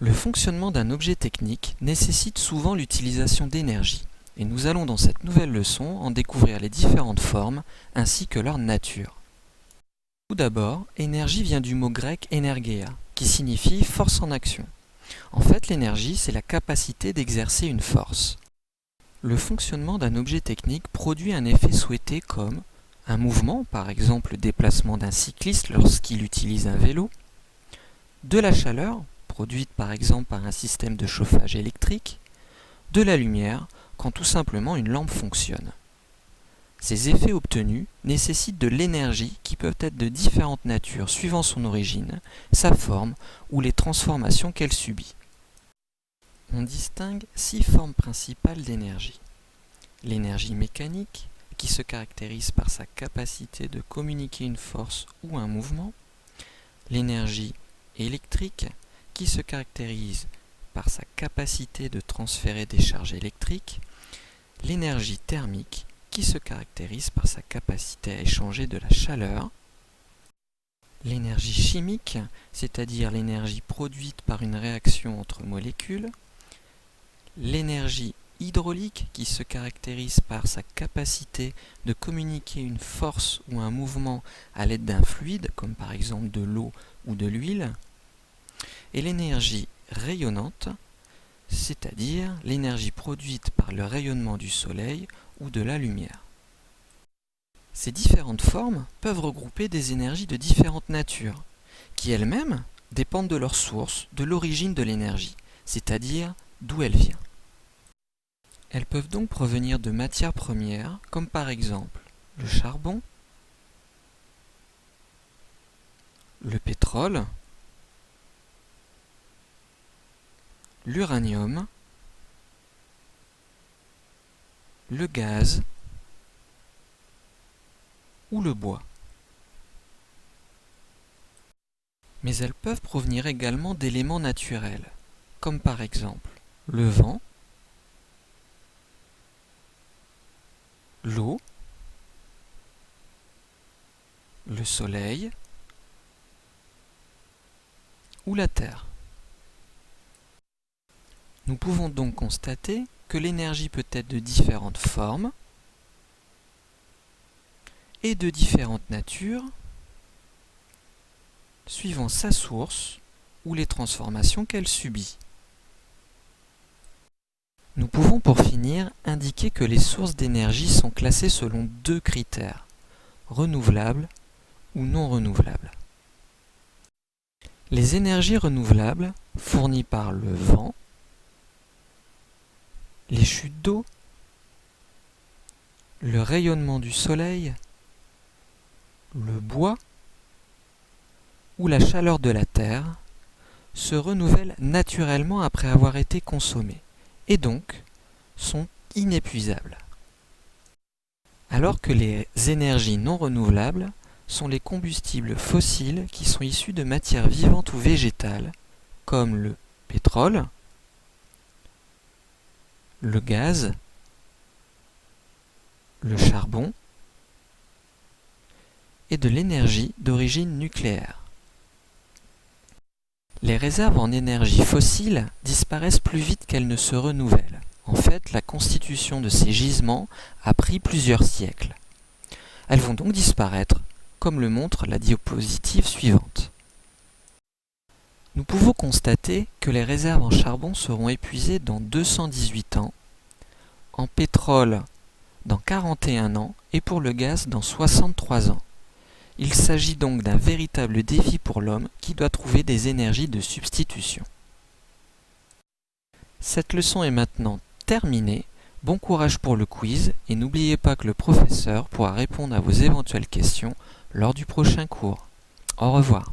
Le fonctionnement d'un objet technique nécessite souvent l'utilisation d'énergie, et nous allons dans cette nouvelle leçon en découvrir les différentes formes ainsi que leur nature. Tout d'abord, énergie vient du mot grec energeia, qui signifie force en action. En fait, l'énergie, c'est la capacité d'exercer une force. Le fonctionnement d'un objet technique produit un effet souhaité comme un mouvement, par exemple le déplacement d'un cycliste lorsqu'il utilise un vélo, de la chaleur, produite par exemple par un système de chauffage électrique, de la lumière, quand tout simplement une lampe fonctionne. Ces effets obtenus nécessitent de l'énergie qui peut être de différentes natures suivant son origine, sa forme ou les transformations qu'elle subit. On distingue 6 formes principales d'énergie. L'énergie mécanique, qui se caractérise par sa capacité de communiquer une force ou un mouvement. L'énergie électrique, qui se caractérise par sa capacité de transférer des charges électriques. L'énergie thermique, qui se caractérise par sa capacité à échanger de la chaleur. L'énergie chimique, c'est-à-dire l'énergie produite par une réaction entre molécules. L'énergie hydraulique, qui se caractérise par sa capacité de communiquer une force ou un mouvement à l'aide d'un fluide, comme par exemple de l'eau ou de l'huile. Et l'énergie rayonnante, c'est-à-dire l'énergie produite par le rayonnement du soleil ou de la lumière. Ces différentes formes peuvent regrouper des énergies de différentes natures, qui elles-mêmes dépendent de leur source, de l'origine de l'énergie, c'est-à-dire d'où elle vient. Elles peuvent donc provenir de matières premières, comme par exemple le charbon, le pétrole, l'uranium, le gaz ou le bois. Mais elles peuvent provenir également d'éléments naturels, comme par exemple le vent, l'eau, le soleil ou la terre. Nous pouvons donc constater que l'énergie peut être de différentes formes et de différentes natures suivant sa source ou les transformations qu'elle subit. Nous pouvons pour finir indiquer que les sources d'énergie sont classées selon 2 critères, renouvelables ou non renouvelables. Les énergies renouvelables fournies par le vent, les chutes d'eau, le rayonnement du soleil, le bois ou la chaleur de la terre se renouvellent naturellement après avoir été consommées et donc sont inépuisables. Alors que les énergies non renouvelables sont les combustibles fossiles qui sont issus de matières vivantes ou végétales comme le pétrole, le gaz, le charbon et de l'énergie d'origine nucléaire. Les réserves en énergie fossile disparaissent plus vite qu'elles ne se renouvellent. En fait, la constitution de ces gisements a pris plusieurs siècles. Elles vont donc disparaître, comme le montre la diapositive suivante. Nous pouvons constater que les réserves en charbon seront épuisées dans 218 ans, en pétrole dans 41 ans et pour le gaz dans 63 ans. Il s'agit donc d'un véritable défi pour l'homme qui doit trouver des énergies de substitution. Cette leçon est maintenant terminée. Bon courage pour le quiz et n'oubliez pas que le professeur pourra répondre à vos éventuelles questions lors du prochain cours. Au revoir.